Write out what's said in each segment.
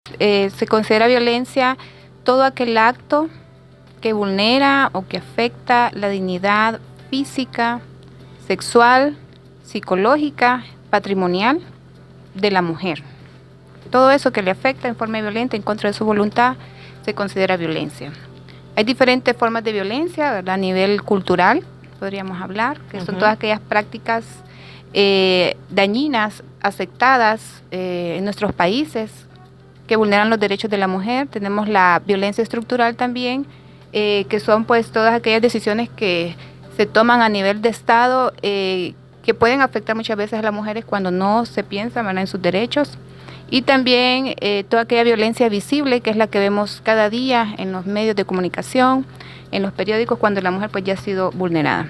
Se considera violencia todo aquel acto que vulnera o que afecta la dignidad física, sexual, psicológica, patrimonial de la mujer. Todo eso que le afecta en forma violenta en contra de su voluntad se considera violencia. Hay diferentes formas de violencia, ¿verdad? A nivel cultural, podríamos hablar, que son todas aquellas prácticas dañinas, aceptadas en nuestros países, que vulneran los derechos de la mujer. Tenemos la violencia estructural también, que son pues todas aquellas decisiones que se toman a nivel de Estado, que pueden afectar muchas veces a las mujeres cuando no se piensa, ¿verdad?, en sus derechos. Y también toda aquella violencia visible, que es la que vemos cada día en los medios de comunicación, en los periódicos, cuando la mujer pues ya ha sido vulnerada.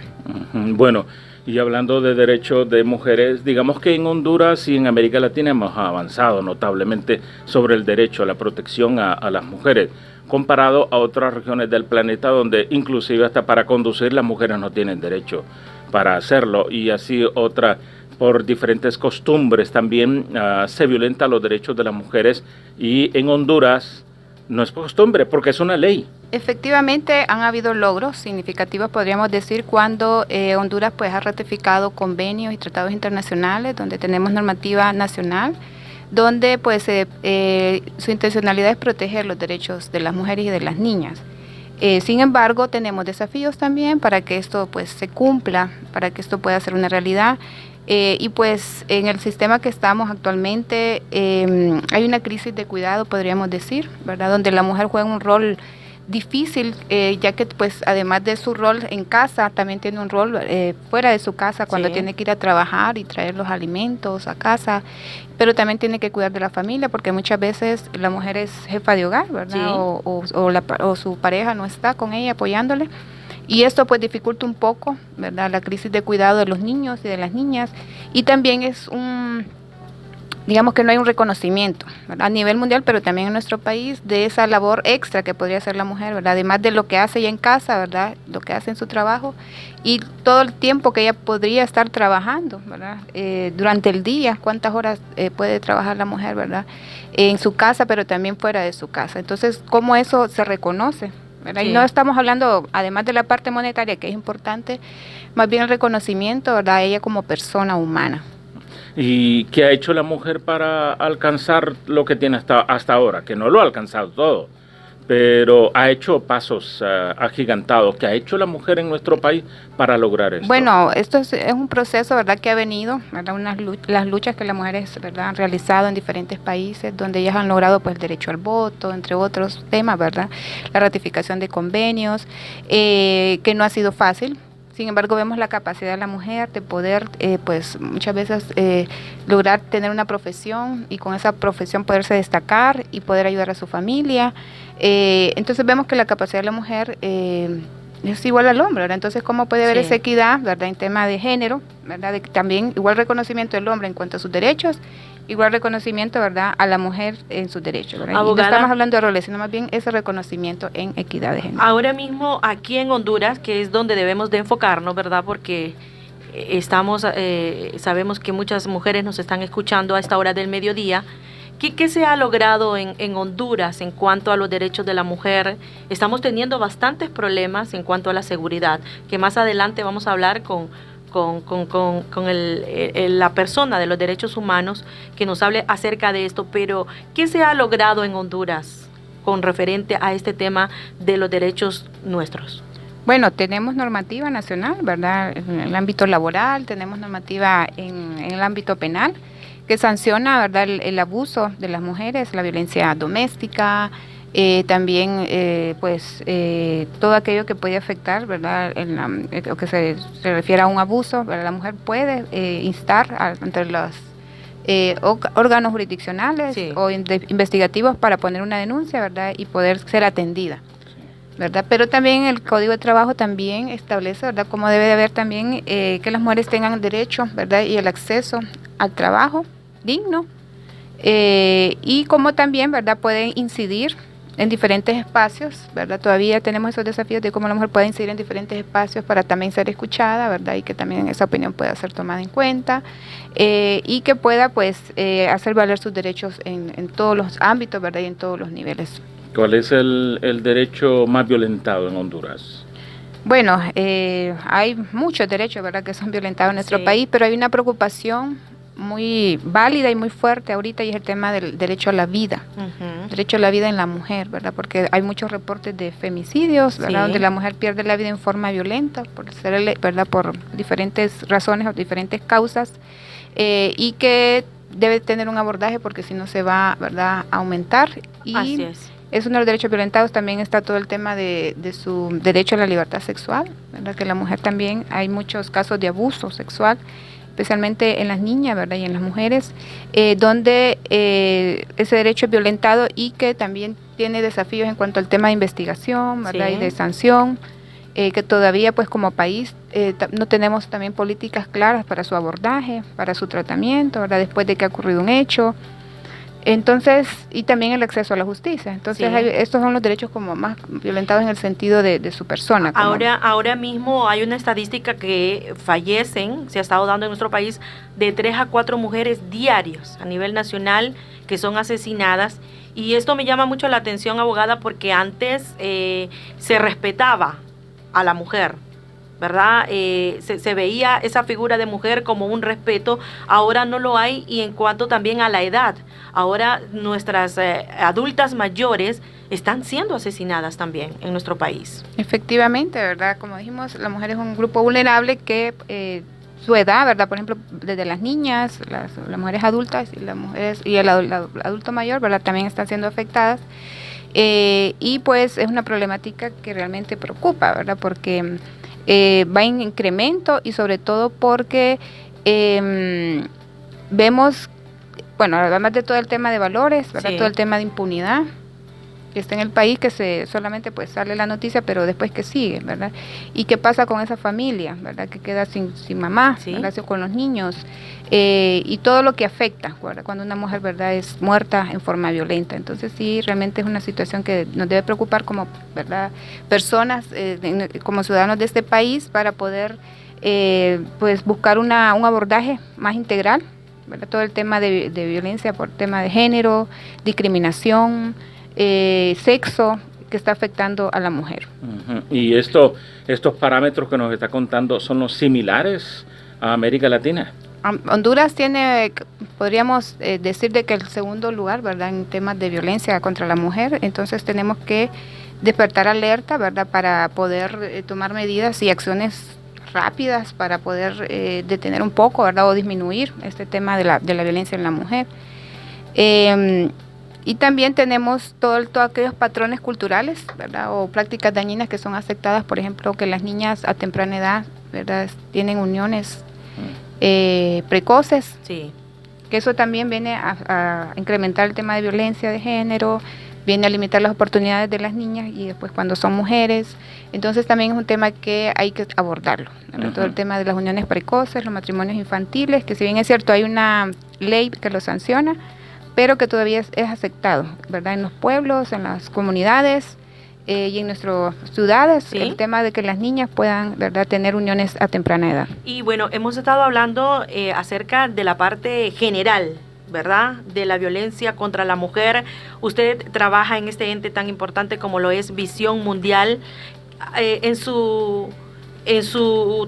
Bueno, y hablando de derechos de mujeres, digamos que en Honduras y en América Latina hemos avanzado notablemente sobre el derecho a la protección a las mujeres, comparado a otras regiones del planeta donde inclusive hasta para conducir las mujeres no tienen derecho para hacerlo, y así otra, por diferentes costumbres también se violentan los derechos de las mujeres, y en Honduras no es costumbre porque es una ley. Efectivamente han habido logros significativos, podríamos decir, cuando Honduras pues ha ratificado convenios y tratados internacionales donde tenemos normativa nacional, donde pues su intencionalidad es proteger los derechos de las mujeres y de las niñas. Sin embargo, tenemos desafíos también para que esto pues se cumpla, para que esto pueda ser una realidad. Y pues en el sistema que estamos actualmente hay una crisis de cuidado, podríamos decir, ¿verdad?, donde la mujer juega un rol difícil, ya que pues además de su rol en casa, también tiene un rol fuera de su casa cuando tiene que ir a trabajar y traer los alimentos a casa, pero también tiene que cuidar de la familia, porque muchas veces la mujer es jefa de hogar, ¿verdad?, o su pareja no está con ella apoyándole. Y esto pues dificulta un poco, ¿verdad?, la crisis de cuidado de los niños y de las niñas. Y también es digamos que no hay un reconocimiento, ¿verdad?, a nivel mundial, pero también en nuestro país, de esa labor extra que podría hacer la mujer, ¿verdad?, además de lo que hace ella en casa, ¿verdad?, lo que hace en su trabajo y todo el tiempo que ella podría estar trabajando, ¿verdad?, durante el día, cuántas horas puede trabajar la mujer, ¿verdad?, en su casa, pero también fuera de su casa. Entonces, ¿cómo eso se reconoce? Y no estamos hablando, además de la parte monetaria, que es importante, más bien el reconocimiento, ¿verdad?, a ella como persona humana. ¿Y qué ha hecho la mujer para alcanzar lo que tiene hasta ahora? Que no lo ha alcanzado todo, pero ha hecho pasos agigantados. ¿Qué ha hecho la mujer en nuestro país para lograr esto? Bueno, esto es un proceso, ¿verdad?, que ha venido, ¿verdad?, las luchas que las mujeres, ¿verdad?, han realizado en diferentes países, donde ellas han logrado pues el derecho al voto, entre otros temas, ¿verdad?, la ratificación de convenios, que no ha sido fácil. Sin embargo, vemos la capacidad de la mujer de poder, pues muchas veces lograr tener una profesión y con esa profesión poderse destacar y poder ayudar a su familia. Entonces vemos que la capacidad de la mujer es igual al hombre, ¿verdad? Entonces, ¿cómo puede haber esa equidad, ¿verdad?, en tema de género, ¿verdad? También igual reconocimiento del hombre en cuanto a sus derechos, igual reconocimiento, ¿verdad?, a la mujer en sus derechos, ¿verdad? Y no estamos hablando de roles, sino más bien ese reconocimiento en equidad de género. Ahora mismo aquí en Honduras, que es donde debemos de enfocarnos, ¿verdad?, porque sabemos que muchas mujeres nos están escuchando a esta hora del mediodía. ¿Qué se ha logrado en Honduras en cuanto a los derechos de la mujer? Estamos teniendo bastantes problemas en cuanto a la seguridad, que más adelante vamos a hablar con la persona de los derechos humanos que nos hable acerca de esto, pero ¿qué se ha logrado en Honduras con referente a este tema de los derechos nuestros? Bueno, tenemos normativa nacional, ¿verdad?, en el ámbito laboral, tenemos normativa en el ámbito penal, que sanciona, ¿verdad?, el abuso de las mujeres, la violencia doméstica, también todo aquello que puede afectar, ¿verdad?, lo que se refiere a un abuso, ¿verdad? La mujer puede instar entre los órganos jurisdiccionales o investigativos para poner una denuncia, ¿verdad?, y poder ser atendida, ¿verdad? Pero también el Código de Trabajo también establece, ¿verdad?, cómo debe de haber también que las mujeres tengan derecho, ¿verdad?, y el acceso al trabajo digno, y cómo también, ¿verdad?, pueden incidir en diferentes espacios, ¿verdad? Todavía tenemos esos desafíos de cómo la mujer puede incidir en diferentes espacios para también ser escuchada, ¿verdad? Y que también esa opinión pueda ser tomada en cuenta y que pueda, pues, hacer valer sus derechos en todos los ámbitos, ¿verdad? Y en todos los niveles. ¿Cuál es el derecho más violentado en Honduras? Bueno, hay muchos derechos, ¿verdad?, que son violentados en nuestro país, pero hay una preocupación muy válida y muy fuerte ahorita y es el tema del derecho a la vida, derecho a la vida en la mujer, ¿verdad? Porque hay muchos reportes de femicidios, ¿verdad? Donde la mujer pierde la vida en forma violenta, por ser, ¿verdad?, por diferentes razones o diferentes causas, y que debe tener un abordaje porque si no se va, ¿verdad?, a aumentar. Y así es uno de los derechos violentados. También está todo el tema de su derecho a la libertad sexual, ¿verdad? Que la mujer también, hay muchos casos de abuso sexual, especialmente en las niñas, ¿verdad?, y en las mujeres, donde ese derecho es violentado y que también tiene desafíos en cuanto al tema de investigación, ¿verdad?, y de sanción, que todavía, pues, como país no tenemos también políticas claras para su abordaje, para su tratamiento, ¿verdad?, después de que ha ocurrido un hecho. Entonces, y también el acceso a la justicia. Entonces, estos son los derechos como más violentados en el sentido de su persona. Ahora mismo hay una estadística que fallecen, se ha estado dando en nuestro país, de 3 a 4 mujeres diarios a nivel nacional que son asesinadas. Y esto me llama mucho la atención, abogada, porque antes se respetaba a la mujer, ¿verdad? Se veía esa figura de mujer como un respeto, ahora no lo hay. Y en cuanto también a la edad, ahora nuestras adultas mayores están siendo asesinadas también en nuestro país. Efectivamente, ¿verdad? Como dijimos, la mujer es un grupo vulnerable que su edad, ¿verdad? Por ejemplo, desde las niñas, las mujeres adultas y las mujeres y el adulto mayor, ¿verdad?, también están siendo afectadas. Y pues es una problemática que realmente preocupa, ¿verdad? Porque va en incremento y sobre todo porque vemos, bueno, además de todo el tema de valores, ¿verdad?, todo el tema de impunidad que está en el país, que solamente pues sale la noticia, pero después que sigue, ¿verdad? ¿Y qué pasa con esa familia, ¿verdad?, que queda sin mamá, ¿verdad?, con los niños, y todo lo que afecta, ¿verdad?, cuando una mujer, ¿verdad?, es muerta en forma violenta. Entonces sí, realmente es una situación que nos debe preocupar como, ¿verdad?, personas, como ciudadanos de este país, para poder pues buscar un abordaje más integral, ¿verdad?, todo el tema de violencia por tema de género, discriminación, sexo, que está afectando a la mujer. ¿Y estos parámetros que nos está contando son los similares a América Latina? Honduras tiene, podríamos decir, de que el segundo lugar, ¿verdad?, en temas de violencia contra la mujer. Entonces tenemos que despertar alerta, ¿verdad?, para poder tomar medidas y acciones rápidas para poder detener un poco, ¿verdad?, o disminuir este tema de la violencia en la mujer. Y también tenemos todos aquellos patrones culturales, ¿verdad?, o prácticas dañinas que son aceptadas, por ejemplo, que las niñas a temprana edad, ¿verdad?, tienen uniones precoces, que eso también viene a incrementar el tema de violencia de género, viene a limitar las oportunidades de las niñas y después cuando son mujeres. Entonces también es un tema que hay que abordarlo, todo el tema de las uniones precoces, los matrimonios infantiles, que si bien es cierto hay una ley que lo sanciona, pero que todavía es aceptado, ¿verdad?, en los pueblos, en las comunidades y en nuestras ciudades, el tema de que las niñas puedan, ¿verdad?, tener uniones a temprana edad. Y bueno, hemos estado hablando acerca de la parte general, ¿verdad?, de la violencia contra la mujer. Usted trabaja en este ente tan importante como lo es Visión Mundial. En su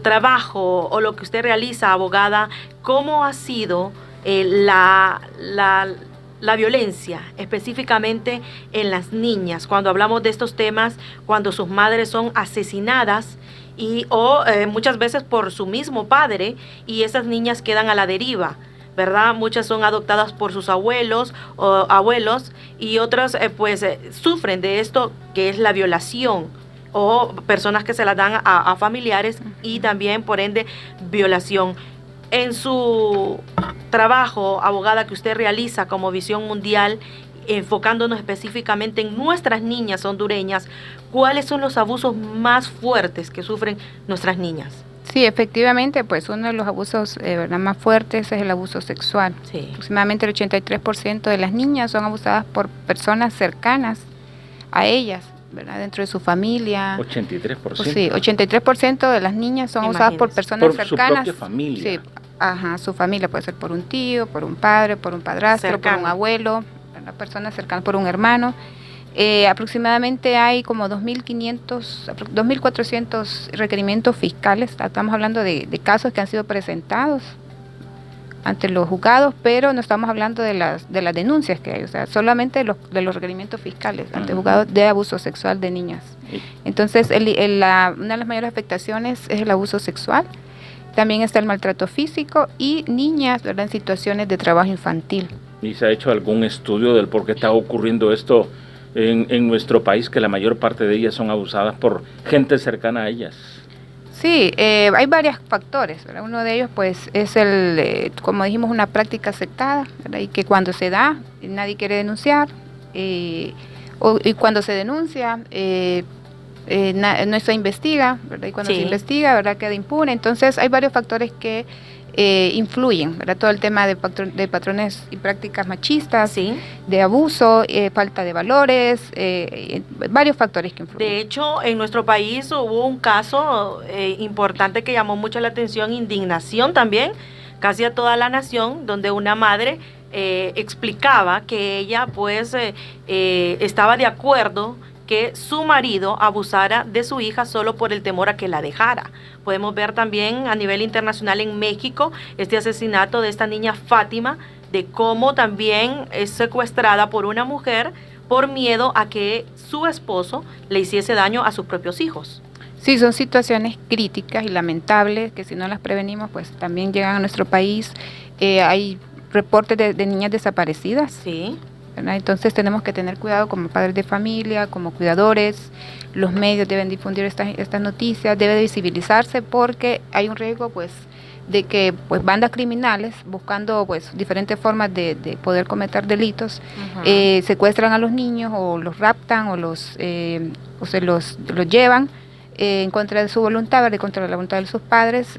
trabajo o lo que usted realiza, abogada, ¿cómo ha sido la violencia específicamente en las niñas cuando hablamos de estos temas, cuando sus madres son asesinadas o muchas veces por su mismo padre, y esas niñas quedan a la deriva, ¿verdad? Muchas son adoptadas por sus abuelos o abuelos, y otras sufren de esto que es la violación, o personas que se las dan a familiares, y también por ende violación. En su trabajo, abogada, que usted realiza como Visión Mundial, enfocándonos específicamente en nuestras niñas hondureñas, ¿cuáles son los abusos más fuertes que sufren nuestras niñas? Sí, efectivamente, pues uno de los abusos ¿verdad?, más fuertes es el abuso sexual. Aproximadamente el 83% de las niñas son abusadas por personas cercanas a ellas, ¿verdad? Dentro de su familia. 83%. Pues sí, 83% de las niñas son abusadas por personas cercanas. Por su propia familia. Sí, ajá, su familia puede ser por un tío, por un padre, por un padrastro, Cercano. por un abuelo, una persona cercana, por un hermano. Aproximadamente hay como 2.500, 2.400 requerimientos fiscales. Estamos hablando de casos que han sido presentados ante los juzgados, pero no estamos hablando de las denuncias que hay, o sea, solamente de los requerimientos fiscales ante juzgados de abuso sexual de niñas. Entonces, una de las mayores afectaciones es el abuso sexual. También está el maltrato físico y niñas, ¿verdad?, en situaciones de trabajo infantil. ¿Y se ha hecho algún estudio del por qué está ocurriendo esto en nuestro país, que la mayor parte de ellas son abusadas por gente cercana a ellas? Sí, hay varios factores, ¿verdad? Uno de ellos pues es como dijimos, una práctica aceptada, ¿verdad? Y que cuando se da, nadie quiere denunciar, y cuando se denuncia, no se investiga, ¿verdad? Y cuando se investiga, ¿verdad?, queda impune. Entonces hay varios factores que influyen, ¿verdad? Todo el tema de patrones y prácticas machistas, de abuso, falta de valores, varios factores que influyen. De hecho, en nuestro país hubo un caso importante que llamó mucho la atención, indignación también, casi a toda la nación, donde una madre explicaba que ella pues estaba de acuerdo que su marido abusara de su hija solo por el temor a que la dejara. Podemos ver también a nivel internacional en México este asesinato de esta niña Fátima, de cómo también es secuestrada por una mujer por miedo a que su esposo le hiciese daño a sus propios hijos. Sí, son situaciones críticas y lamentables que si no las prevenimos pues también llegan a nuestro país. Hay reportes de niñas desaparecidas. Sí. ¿Verdad? Entonces tenemos que tener cuidado como padres de familia, como cuidadores. Los medios deben difundir estas noticias, debe visibilizarse porque hay un riesgo pues de que pues bandas criminales buscando pues diferentes formas de poder cometer delitos, secuestran a los niños o los raptan o se los llevan en contra de su voluntad, ¿verdad?, contra la voluntad de sus padres.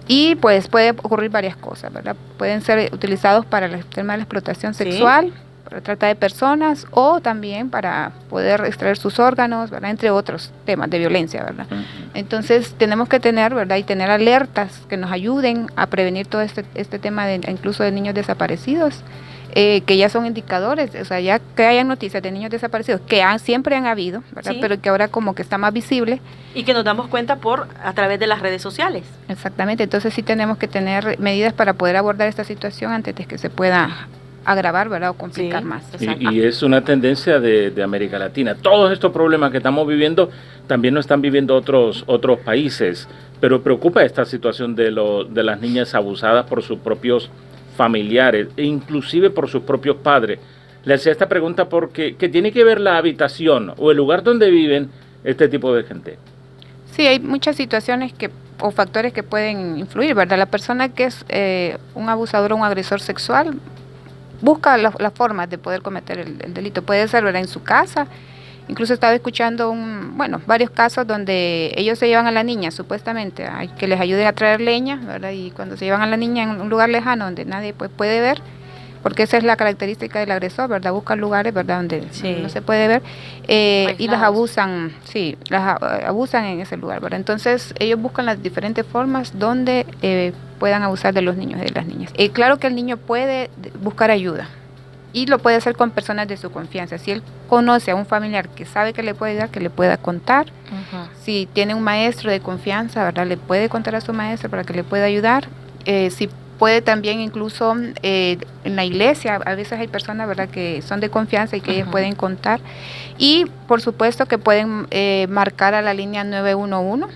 Y pues puede ocurrir varias cosas, ¿verdad? Pueden ser utilizados para el tema de la explotación sexual, para trata de personas o también para poder extraer sus órganos, ¿verdad?, entre otros temas de violencia, ¿verdad? Entonces tenemos que tener, ¿verdad?, y tener alertas que nos ayuden a prevenir todo este tema incluso de niños desaparecidos, que ya son indicadores, o sea, ya que hayan noticias de niños desaparecidos, que siempre han habido, ¿verdad?, pero que ahora como que está más visible. Y que nos damos cuenta a través de las redes sociales. Exactamente, entonces sí tenemos que tener medidas para poder abordar esta situación antes de que se pueda agravar, ¿verdad?, o complicar más. Y es una tendencia de América Latina. Todos estos problemas que estamos viviendo también lo están viviendo otros países, pero preocupa esta situación de las niñas abusadas por sus propios familiares e inclusive por sus propios padres. Le hacía esta pregunta porque ¿qué tiene que ver la habitación o el lugar donde viven este tipo de gente? Sí, hay muchas situaciones o factores que pueden influir, ¿verdad? La persona que es un abusador o un agresor sexual busca las formas de poder cometer el delito. Puede ser, ¿verdad?, en su casa. Incluso estaba escuchando varios casos donde ellos se llevan a la niña, supuestamente, hay que les ayuden a traer leña, ¿verdad? Y cuando se llevan a la niña en un lugar lejano donde nadie pues puede ver, porque esa es la característica del agresor, ¿verdad? Buscan lugares, ¿verdad?, donde no se puede ver, y las abusan, abusan en ese lugar, ¿verdad? Entonces ellos buscan las diferentes formas donde puedan abusar de los niños y de las niñas. Claro que el niño puede buscar ayuda, y lo puede hacer con personas de su confianza. Si él conoce a un familiar que sabe que le puede ayudar, que le pueda contar. Si tiene un maestro de confianza, ¿verdad?, le puede contar a su maestro para que le pueda ayudar. Si puede también incluso en la iglesia, a veces hay personas, ¿verdad?, que son de confianza y que ellos pueden contar. Y por supuesto que pueden marcar a la línea 911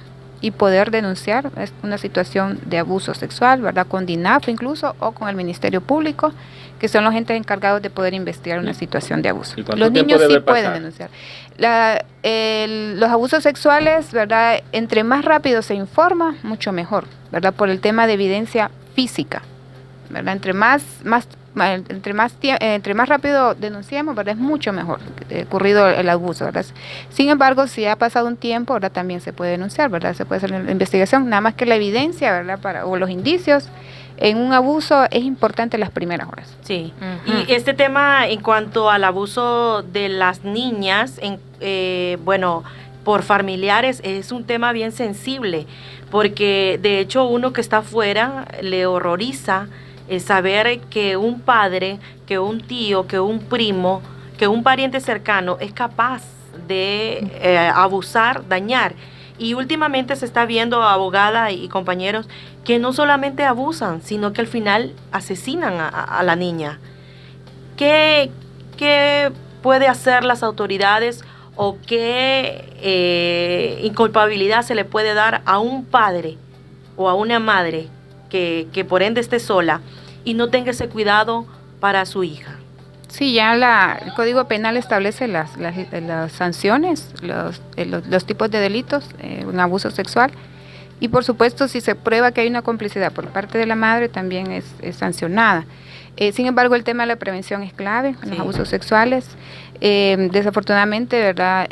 y poder denunciar una situación de abuso sexual, ¿verdad?, con DINAF incluso o con el Ministerio Público, que son los entes encargados de poder investigar una situación de abuso. Los niños sí pueden denunciar. Los abusos sexuales, ¿verdad?, entre más rápido se informa, mucho mejor, ¿verdad?, por el tema de evidencia física, ¿verdad? Entre más rápido denunciemos, ¿verdad?, es mucho mejor ocurrido el abuso, ¿verdad? Sin embargo, si ha pasado un tiempo, ¿verdad?, también se puede denunciar, ¿verdad? Se puede hacer la investigación, nada más que la evidencia, ¿verdad?, o los indicios En un abuso es importante las primeras horas. Sí, y este tema en cuanto al abuso de las niñas, bueno, por familiares, es un tema bien sensible, porque de hecho uno que está afuera le horroriza saber que un padre, que un tío, que un primo, que un pariente cercano es capaz de abusar, dañar. Y últimamente se está viendo, abogada y compañeros, que no solamente abusan, sino que al final asesinan a la niña. ¿Qué puede hacer las autoridades o qué inculpabilidad se le puede dar a un padre o a una madre que por ende esté sola y no tenga ese cuidado para su hija? Sí, ya el Código Penal establece las sanciones, los tipos de delitos, un abuso sexual, y por supuesto si se prueba que hay una complicidad por parte de la madre también es sancionada. Sin embargo, el tema de la prevención es clave en los abusos sexuales. Desafortunadamente, ¿verdad?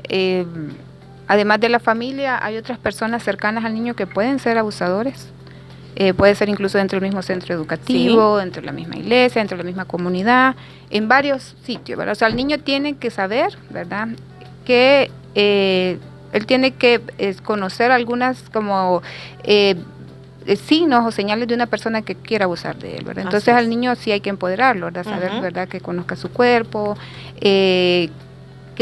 Además de la familia, hay otras personas cercanas al niño que pueden ser abusadores. Puede ser incluso dentro del mismo centro educativo, dentro de la misma iglesia, dentro de la misma comunidad, en varios sitios, ¿verdad? O sea, el niño tiene que saber, ¿verdad?, que él tiene que conocer algunas como signos o señales de una persona que quiera abusar de él, ¿verdad? Entonces al niño sí hay que empoderarlo, ¿verdad? Saber, ¿verdad?, que conozca su cuerpo, qué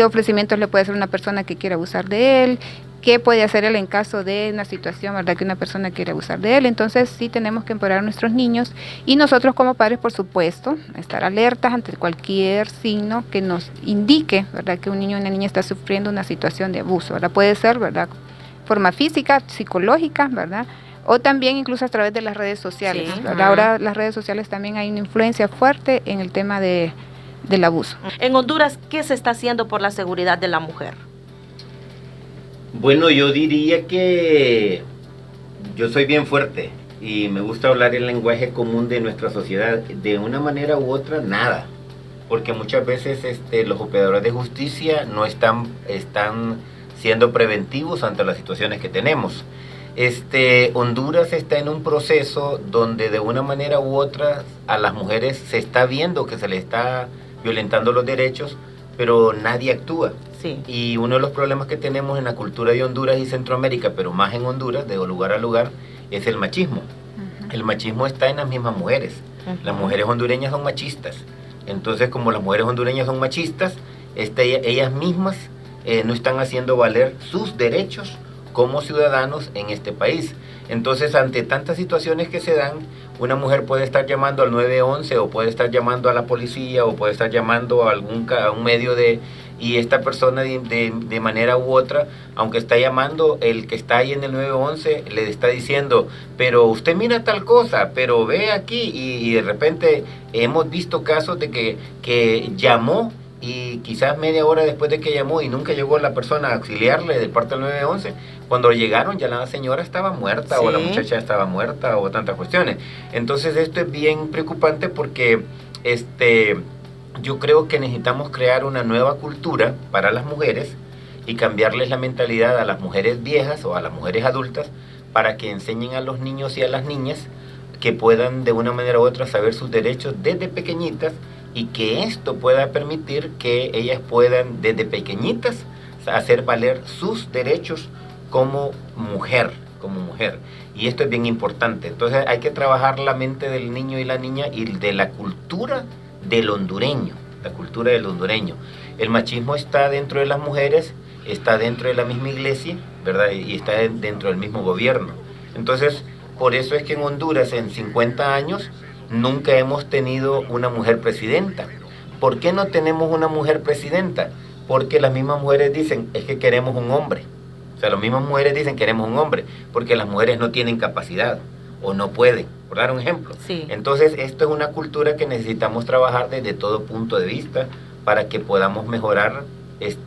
ofrecimientos le puede hacer una persona que quiera abusar de él, qué puede hacer él en caso de una situación, ¿verdad?, que una persona quiere abusar de él. Entonces sí tenemos que empoderar a nuestros niños y nosotros como padres, por supuesto, estar alertas ante cualquier signo que nos indique, ¿verdad?, que un niño o una niña está sufriendo una situación de abuso, ¿verdad? Puede ser, ¿verdad?, forma física, psicológica, ¿verdad?, o también incluso a través de las redes sociales, ¿verdad? Ahora las redes sociales también hay una influencia fuerte en el tema del abuso. En Honduras, ¿qué se está haciendo por la seguridad de la mujer? Bueno, yo diría que yo soy bien fuerte y me gusta hablar el lenguaje común de nuestra sociedad. De una manera u otra, nada. Porque muchas veces los operadores de justicia no están siendo preventivos ante las situaciones que tenemos. Honduras está en un proceso donde de una manera u otra a las mujeres se está viendo que se les está violentando los derechos, pero nadie actúa. Sí. Y uno de los problemas que tenemos en la cultura de Honduras y Centroamérica, pero más en Honduras, de lugar a lugar, es el machismo. El machismo está en las mismas mujeres. Las mujeres hondureñas son machistas. Entonces, como las mujeres hondureñas son machistas, ellas mismas no están haciendo valer sus derechos como ciudadanos en este país. Entonces, ante tantas situaciones que se dan, una mujer puede estar llamando al 911 o puede estar llamando a la policía o puede estar llamando a un medio y esta persona de manera u otra, aunque está llamando, el que está ahí en el 911 le está diciendo, pero usted mira tal cosa, pero ve aquí, y de repente hemos visto casos de que llamó y quizás media hora después de que llamó y nunca llegó la persona a auxiliarle de parte del 911, cuando llegaron ya la señora estaba muerta o la muchacha estaba muerta o tantas cuestiones. Entonces esto es bien preocupante porque yo creo que necesitamos crear una nueva cultura para las mujeres y cambiarles la mentalidad a las mujeres viejas o a las mujeres adultas para que enseñen a los niños y a las niñas que puedan de una manera u otra saber sus derechos desde pequeñitas y que esto pueda permitir que ellas puedan desde pequeñitas hacer valer sus derechos como mujer. Y esto es bien importante. Entonces hay que trabajar la mente del niño y la niña y de la cultura del hondureño, la cultura del hondureño. El machismo está dentro de las mujeres, está dentro de la misma iglesia, ¿verdad? Y está dentro del mismo gobierno. Entonces, por eso es que en Honduras en 50 años nunca hemos tenido una mujer presidenta. ¿Por qué no tenemos una mujer presidenta? Porque las mismas mujeres dicen, es que queremos un hombre. O sea, las mismas mujeres dicen queremos un hombre, porque las mujeres no tienen capacidad o no pueden, por dar un ejemplo. Sí. Entonces, esto es una cultura que necesitamos trabajar desde todo punto de vista para que podamos mejorar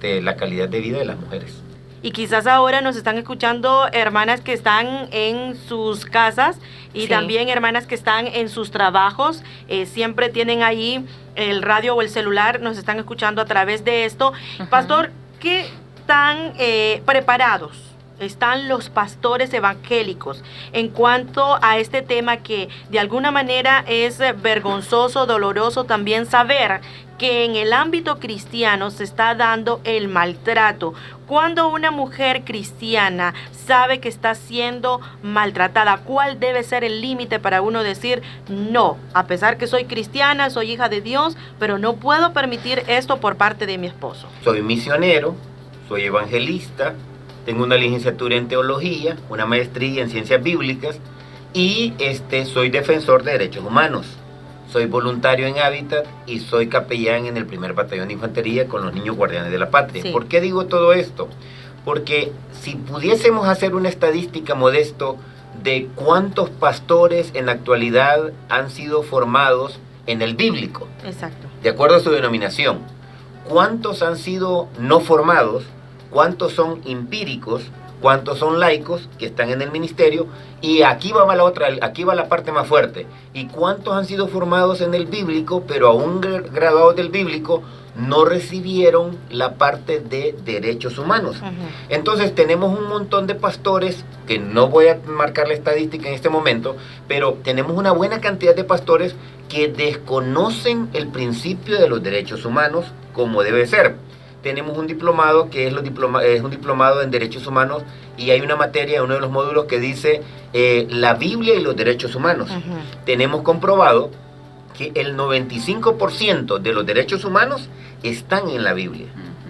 la calidad de vida de las mujeres. Y quizás ahora nos están escuchando hermanas que están en sus casas y también hermanas que están en sus trabajos. Siempre tienen ahí el radio o el celular, nos están escuchando a través de esto. Pastor, ¿qué tan preparados están los pastores evangélicos en cuanto a este tema que de alguna manera es vergonzoso, doloroso también saber que en el ámbito cristiano se está dando el maltrato? Cuando una mujer cristiana sabe que está siendo maltratada, ¿cuál debe ser el límite para uno decir no? A pesar que soy cristiana, soy hija de Dios, pero no puedo permitir esto por parte de mi esposo. Soy misionero, soy evangelista, tengo una licenciatura en teología, una maestría en ciencias bíblicas y soy defensor de derechos humanos. Soy voluntario en Hábitat y soy capellán en el primer batallón de infantería con los niños guardianes de la patria. Sí. ¿Por qué digo todo esto? Porque si pudiésemos hacer una estadística modesto de cuántos pastores en la actualidad han sido formados en el bíblico, Exacto. de acuerdo a su denominación, cuántos han sido no formados, cuántos son empíricos, cuántos son laicos que están en el ministerio, y aquí va aquí va la parte más fuerte, y cuántos han sido formados en el bíblico, pero aún graduados del bíblico, no recibieron la parte de derechos humanos. Entonces tenemos un montón de pastores, que no voy a marcar la estadística en este momento, pero tenemos una buena cantidad de pastores que desconocen el principio de los derechos humanos como debe ser. Tenemos un diplomado que es un diplomado en derechos humanos, y hay una materia, uno de los módulos que dice la Biblia y los derechos humanos. Tenemos comprobado que el 95% de los derechos humanos están en la Biblia.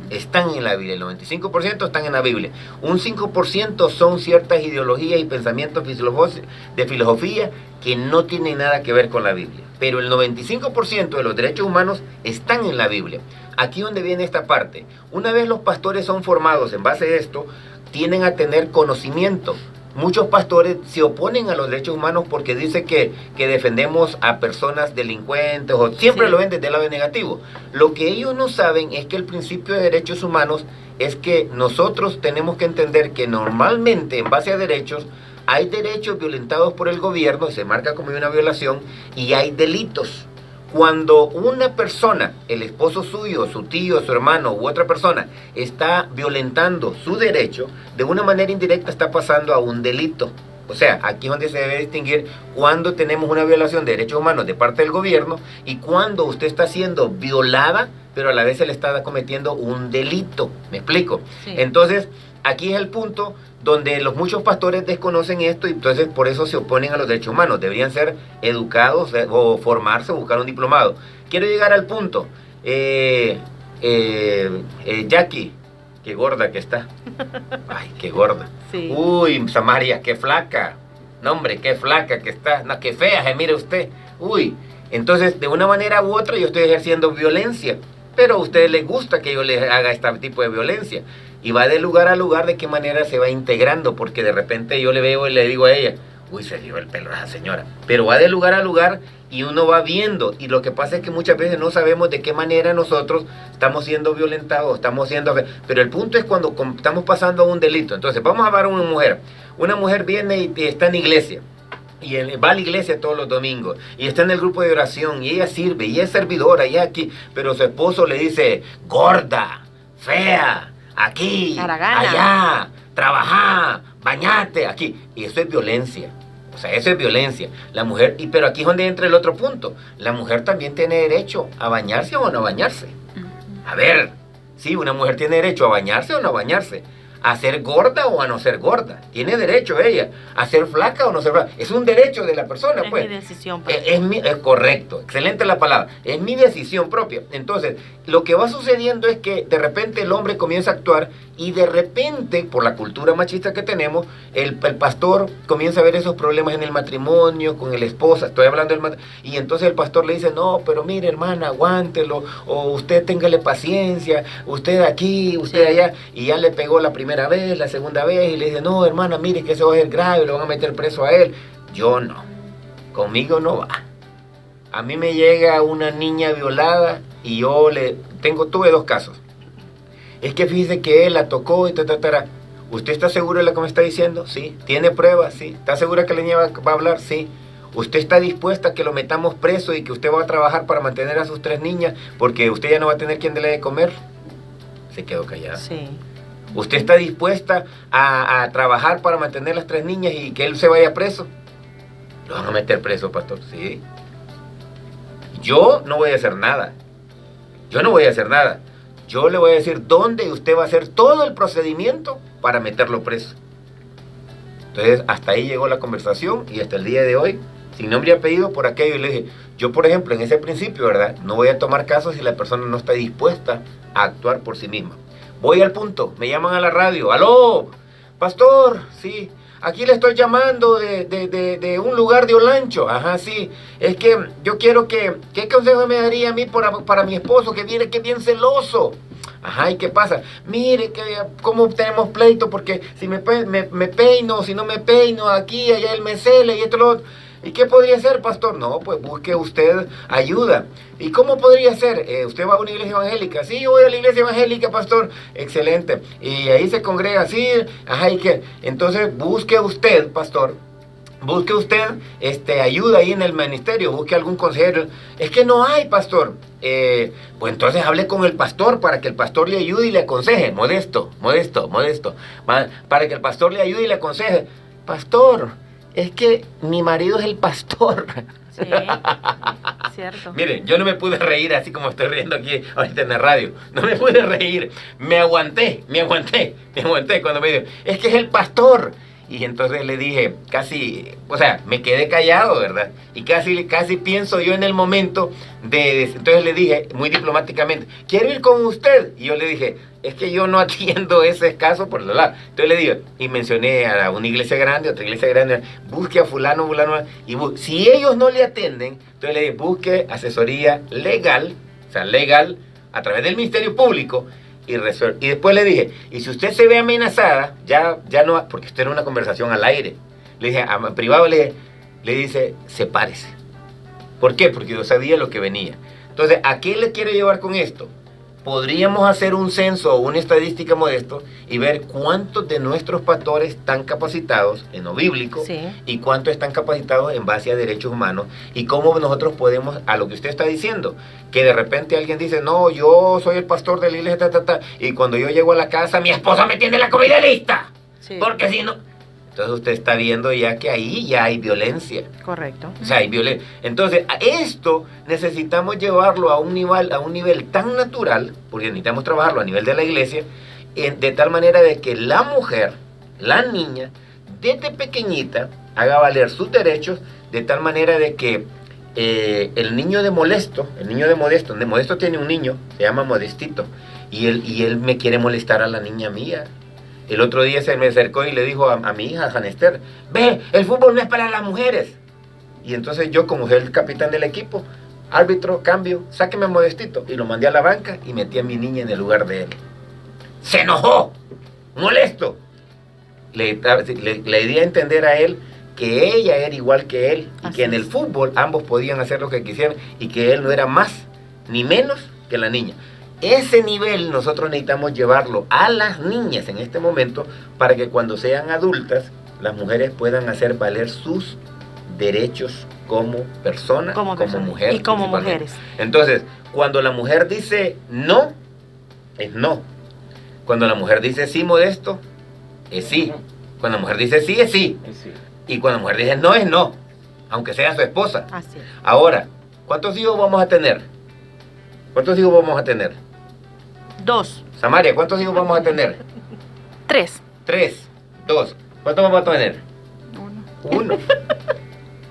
Están en la Biblia, el 95% están en la Biblia. Un 5% son ciertas ideologías y pensamientos de filosofía que no tienen nada que ver con la Biblia. Pero el 95% de los derechos humanos están en la Biblia. Aquí donde viene esta parte. Una vez los pastores son formados en base a esto, tienden a tener conocimiento. Muchos pastores se oponen a los derechos humanos porque dicen que defendemos a personas delincuentes, o siempre lo ven desde el lado negativo. Lo que ellos no saben es que el principio de derechos humanos es que nosotros tenemos que entender que normalmente en base a derechos hay derechos violentados por el gobierno, y se marca como una violación, y hay delitos. Cuando una persona, el esposo suyo, su tío, su hermano u otra persona está violentando su derecho, de una manera indirecta está pasando a un delito. O sea, aquí es donde se debe distinguir cuando tenemos una violación de derechos humanos de parte del gobierno y cuando usted está siendo violada, pero a la vez se le está cometiendo un delito. ¿Me explico? Sí. Entonces, aquí es el punto donde muchos pastores desconocen esto, y entonces por eso se oponen a los derechos humanos. Deberían ser educados o formarse o buscar un diplomado. Quiero llegar al punto. Jackie, qué gorda que está. Ay, qué gorda. Sí. Uy, Samaria, qué flaca. No, hombre, qué flaca que está. No, qué fea, mire usted. Uy, entonces de una manera u otra yo estoy ejerciendo violencia, pero a ustedes les gusta que yo les haga este tipo de violencia. Y va de lugar a lugar de qué manera se va integrando, porque de repente yo le veo y le digo a ella, uy, se dio el pelo a esa señora. Pero va de lugar a lugar y uno va viendo, y lo que pasa es que muchas veces no sabemos de qué manera nosotros estamos siendo violentados, estamos siendo... Pero el punto es cuando estamos pasando a un delito. Entonces vamos a hablar a una mujer. Una mujer viene y está en iglesia, y va a la iglesia todos los domingos, y está en el grupo de oración, y ella sirve, y es servidora, y aquí, pero su esposo le dice, gorda, fea, aquí, allá, trabajar, bañate, aquí. Y eso es violencia. O sea, eso es violencia. La mujer, pero aquí es donde entra el otro punto. La mujer también tiene derecho a bañarse o no bañarse. A ver, sí, una mujer tiene derecho a bañarse o no bañarse. A ser gorda o a no ser gorda. Tiene derecho ella. A ser flaca o no ser flaca. Es un derecho de la persona, pues. Es mi decisión propia. Es correcto. Excelente la palabra. Es mi decisión propia. Entonces, lo que va sucediendo es que de repente el hombre comienza a actuar, y de repente, por la cultura machista que tenemos, el pastor comienza a ver esos problemas en el matrimonio, con el esposa. Estoy hablando del matrimonio. Y entonces el pastor le dice, no, pero mire, hermana, aguántelo. O usted téngale paciencia. Usted aquí, usted allá. Y ya le pegó la primera vez, la segunda vez, y le dice, no, hermana, mire que eso va a ser grave, lo van a meter preso a él. Yo no, conmigo no va. A mí me llega una niña violada y yo tuve dos casos. Es que fíjese que él la tocó y ¿Usted está seguro de lo que me está diciendo? Sí. ¿Tiene pruebas? Sí. ¿Está segura que la niña va a hablar? Sí. ¿Usted está dispuesta a que lo metamos preso y que usted va a trabajar para mantener a sus 3 niñas porque usted ya no va a tener quien le dé de comer? Se quedó callada. Sí. ¿Usted está dispuesta a trabajar para mantener las 3 niñas y que él se vaya preso? ¿Lo van a meter preso, pastor? Sí. Yo no voy a hacer nada. Yo no voy a hacer nada. Yo le voy a decir dónde usted va a hacer todo el procedimiento para meterlo preso. Entonces, hasta ahí llegó la conversación y hasta el día de hoy, sin nombre y apellido, por aquello, y le dije, yo por ejemplo, en ese principio, ¿verdad? No voy a tomar caso si la persona no está dispuesta a actuar por sí misma. Voy al punto, me llaman a la radio, ¡aló! Pastor, sí, aquí le estoy llamando de un lugar de Olancho. Ajá, sí, es que yo quiero ¿qué consejo me daría a mí para mi esposo que viene que bien celoso? Ajá, ¿y qué pasa? Mire, que cómo tenemos pleito, porque si me peino, si no me peino, aquí, allá él me cela y esto, lo otro. ¿Y qué podría hacer, pastor? No, pues busque usted ayuda. ¿Y cómo podría ser? ¿Usted va a una iglesia evangélica? Sí, yo voy a la iglesia evangélica, pastor. Excelente. Y ahí se congrega, sí. Ajá, ¿y qué? Entonces busque usted, pastor. Busque usted ayuda ahí en el ministerio, busque algún consejero. Es que no hay, pastor. Pues entonces hable con el pastor para que el pastor le ayude y le aconseje. Modesto. Para que el pastor le ayude y le aconseje. Pastor, es que mi marido es el pastor. Sí, cierto. Miren, yo no me pude reír así como estoy riendo aquí ahorita en la radio. No me pude reír. Me aguanté cuando me dijo, es que es el pastor. Y entonces le dije, casi, o sea, me quedé callado, ¿verdad? Y casi pienso yo en el momento entonces le dije, muy diplomáticamente, quiero ir con usted. Y yo le dije, es que yo no atiendo ese caso por la lado. Entonces le digo, y mencioné a una iglesia grande, otra iglesia grande, busque a fulano, y si ellos no le atienden, entonces le digo, busque asesoría legal, o sea, legal, a través del Ministerio Público, y después le dije, y si usted se ve amenazada, ya no, porque esto era una conversación al aire, le dije, en privado le dice, sepárese. ¿Por qué? Porque yo sabía lo que venía. Entonces, ¿a qué le quiero llevar con esto? Podríamos hacer un censo o una estadística modesto y ver cuántos de nuestros pastores están capacitados en lo bíblico, sí, y cuántos están capacitados en base a derechos humanos y cómo nosotros podemos, a lo que usted está diciendo, que de repente alguien dice, no, yo soy el pastor de la iglesia, y cuando yo llego a la casa, mi esposa me tiene la comida lista, sí, porque si no... Entonces usted está viendo ya que ahí ya hay violencia. Correcto. O sea, hay violencia. Entonces, a esto necesitamos llevarlo a un nivel tan natural, porque necesitamos trabajarlo a nivel de la iglesia, de tal manera de que la mujer, la niña, desde pequeñita, haga valer sus derechos, de tal manera de que el niño de Modesto tiene un niño, se llama Modestito, y él me quiere molestar a la niña mía. El otro día se me acercó y le dijo a mi hija, Janester, ve, el fútbol no es para las mujeres. Y entonces yo, como soy el capitán del equipo, árbitro, cambio, sáqueme a Modestito. Y lo mandé a la banca y metí a mi niña en el lugar de él. ¡Se enojó! ¡Molesto! Le di a entender a él que ella era igual que él y que en el fútbol ambos podían hacer lo que quisieran y que él no era más ni menos que la niña. Ese nivel nosotros necesitamos llevarlo a las niñas en este momento para que cuando sean adultas las mujeres puedan hacer valer sus derechos como persona, como mujer. Y como mujeres. Entonces, cuando la mujer dice no, es no. Cuando la mujer dice sí, Modesto, es sí. Cuando la mujer dice sí, es sí. Y cuando la mujer dice no, es no. Aunque sea su esposa. Así es. Ahora, ¿cuántos hijos vamos a tener? ¿Cuántos hijos vamos a tener? 2. Samaria, ¿cuántos hijos vamos a tener? 3. 3, 2. ¿Cuántos vamos a tener? 1.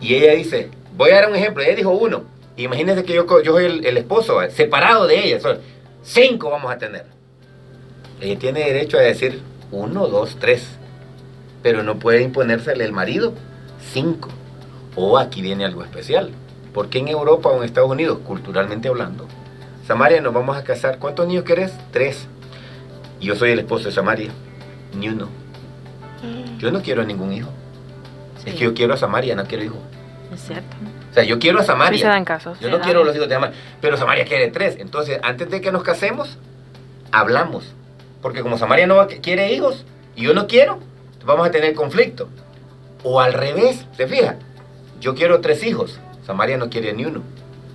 Y ella dice, voy a dar un ejemplo, ella dijo 1. Imagínense que yo soy el esposo, separado de ella. 5 vamos a tener. Ella tiene derecho a decir 1, 2, 3. Pero no puede imponérsele el marido 5. O aquí viene algo especial. Porque en Europa o en Estados Unidos, culturalmente hablando, Samaria, nos vamos a casar. ¿Cuántos niños querés? 3. Y yo soy el esposo de Samaria. Ni uno. Yo no quiero ningún hijo. Sí. Es que yo quiero a Samaria, no quiero hijo. Es cierto. O sea, yo quiero a Samaria. Sí se dan casos. Yo no quiero los hijos de Samaria. Pero Samaria quiere 3. Entonces, antes de que nos casemos, hablamos. Porque como Samaria no quiere hijos y yo no quiero, vamos a tener conflicto. O al revés, ¿se fija? Yo quiero 3 hijos. Samaria no quiere ni uno.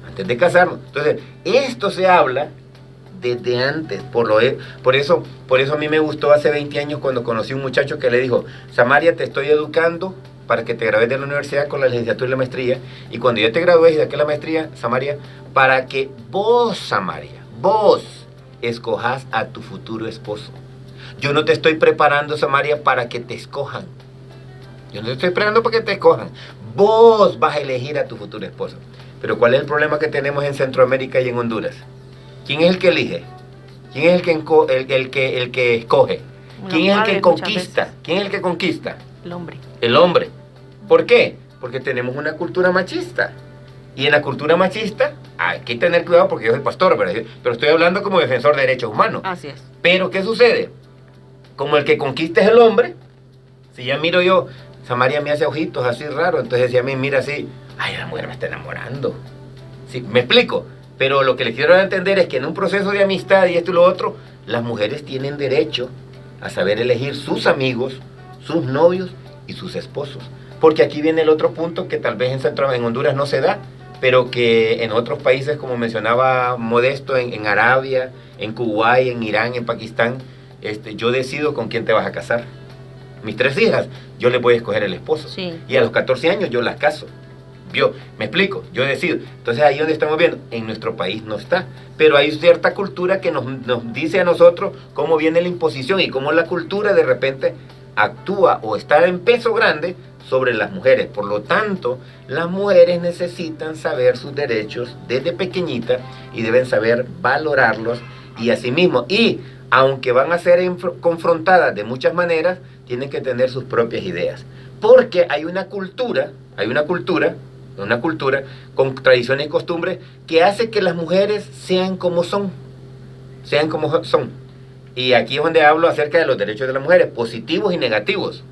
Antes de casarnos. Entonces, esto se habla desde antes. Por eso a mí me gustó hace 20 años cuando conocí a un muchacho que le dijo, Samaria, te estoy educando para que te gradúes de la universidad con la licenciatura y la maestría, y cuando ya te gradúes y saques la maestría, Samaria, para que vos, Samaria, vos escojas a tu futuro esposo. Yo no te estoy preparando, Samaria, para que te escojan. Yo no te estoy preparando para que te escojan. Vos vas a elegir a tu futuro esposo. Pero ¿cuál es el problema que tenemos en Centroamérica y en Honduras? ¿Quién es el que elige? ¿Quién es el que escoge? ¿Quién es el que conquista? ¿Quién es el que conquista? El hombre. El hombre. ¿Por qué? Porque tenemos una cultura machista. Y en la cultura machista hay que tener cuidado porque yo soy pastor, pero estoy hablando como defensor de derechos humanos. Así es. Pero ¿qué sucede? Como el que conquista es el hombre, si ya miro yo, Samaria me hace ojitos así raros, entonces si a mí mira así, ay, la mujer me está enamorando. ¿Sí? ¿Me explico? Pero lo que les quiero dar a entender es que en un proceso de amistad y esto y lo otro, las mujeres tienen derecho a saber elegir sus amigos, sus novios y sus esposos. Porque aquí viene el otro punto que tal vez en Honduras no se da, pero que en otros países, como mencionaba Modesto, en Arabia, en Kuwait, en Irán, en Pakistán, yo decido con quién te vas a casar. Mis 3 hijas, yo les voy a escoger el esposo. Sí. Y a los 14 años yo las caso. Me explico, yo decido. Entonces ahí donde estamos viendo, en nuestro país no está. Pero hay cierta cultura que nos dice a nosotros cómo viene la imposición y cómo la cultura de repente actúa o está en peso grande sobre las mujeres. Por lo tanto, las mujeres necesitan saber sus derechos desde pequeñitas y deben saber valorarlos y asimismo. Y aunque van a ser confrontadas de muchas maneras, tienen que tener sus propias ideas. Porque hay una cultura con tradiciones y costumbres que hace que las mujeres sean como son. Y aquí es donde hablo acerca de los derechos de las mujeres, positivos y negativos.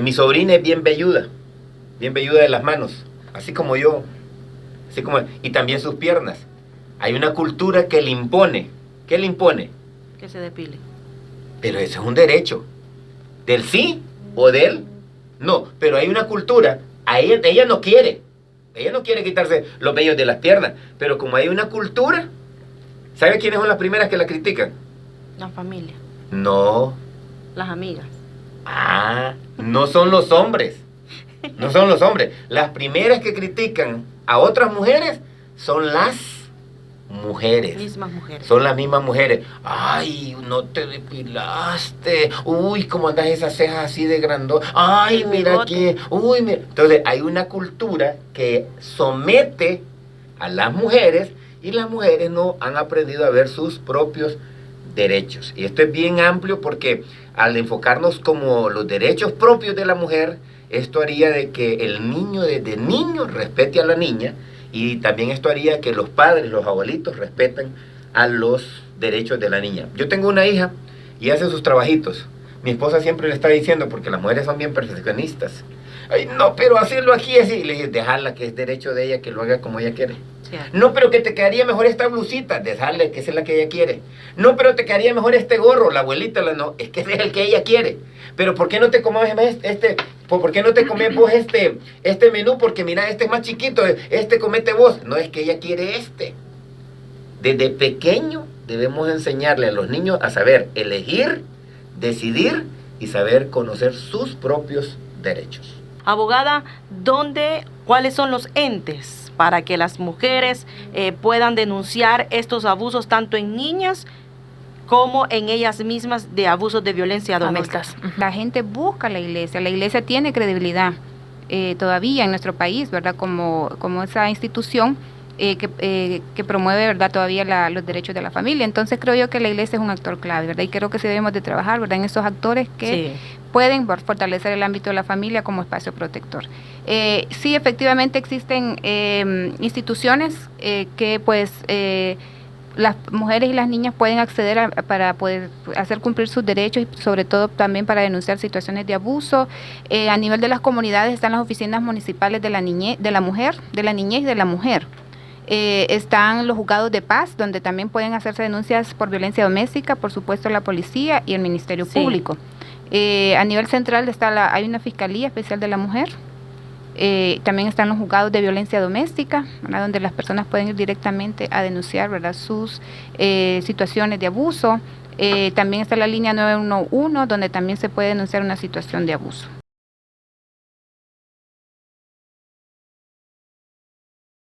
Mi sobrina es bien velluda de las manos, así como yo, y también sus piernas. Hay una cultura que le impone. ¿Qué le impone? Que se depile. Pero ese es un derecho. ¿Del sí o del no? Pero hay una cultura. Ella no quiere. Ella no quiere quitarse los vellos de las piernas. Pero como hay una cultura, ¿sabe quiénes son las primeras que la critican? La familia. No. Las amigas. No son los hombres. No son los hombres. Las primeras que critican a otras mujeres son las mujeres. Mismas mujeres. Son las mismas mujeres. Ay, no te depilaste. Uy, cómo andas esas cejas así de grandón. Ay, mira aquí. Uy, mira. Entonces, hay una cultura que somete a las mujeres y las mujeres no han aprendido a ver sus propios derechos. Y esto es bien amplio porque al enfocarnos como los derechos propios de la mujer, esto haría de que el niño desde niño respete a la niña. Y también esto haría que los padres, los abuelitos, respeten a los derechos de la niña. Yo tengo una hija y hace sus trabajitos. Mi esposa siempre le está diciendo, porque las mujeres son bien perfeccionistas. Ay, no, pero hacerlo aquí así. Y le dije, dejarla, que es derecho de ella, que lo haga como ella quiere. Sí. No, pero que te quedaría mejor esta blusita. Dejarle, que esa es la que ella quiere. No, pero te quedaría mejor este gorro. La abuelita, no, es que ese es el que ella quiere. Pero ¿por qué no te comes ¿por qué no te comes vos este menú? Porque mira, este es más chiquito, comete vos. No, es que ella quiere este. Desde pequeño debemos enseñarle a los niños a saber elegir, decidir y saber conocer sus propios derechos. Abogada, ¿cuáles son los entes para que las mujeres puedan denunciar estos abusos tanto en niñas como en ellas mismas de abusos de violencia doméstica? La gente busca la iglesia tiene credibilidad todavía en nuestro país, ¿verdad? Como esa institución que promueve, ¿verdad?, todavía los derechos de la familia. Entonces creo yo que la iglesia es un actor clave, ¿verdad? Y creo que sí debemos de trabajar, ¿verdad?, en esos actores que pueden fortalecer el ámbito de la familia como espacio protector. Sí, efectivamente existen instituciones que pues las mujeres y las niñas pueden acceder para poder hacer cumplir sus derechos y sobre todo también para denunciar situaciones de abuso. A nivel de las comunidades están las oficinas municipales de la niñez y de la mujer. Están los juzgados de paz, donde también pueden hacerse denuncias por violencia doméstica, por supuesto la policía y el Ministerio Público. A nivel central hay una Fiscalía Especial de la Mujer, También están los juzgados de violencia doméstica, ¿verdad? Donde las personas pueden ir directamente a denunciar, ¿verdad?, sus situaciones de abuso. También está la línea 911, donde también se puede denunciar una situación de abuso.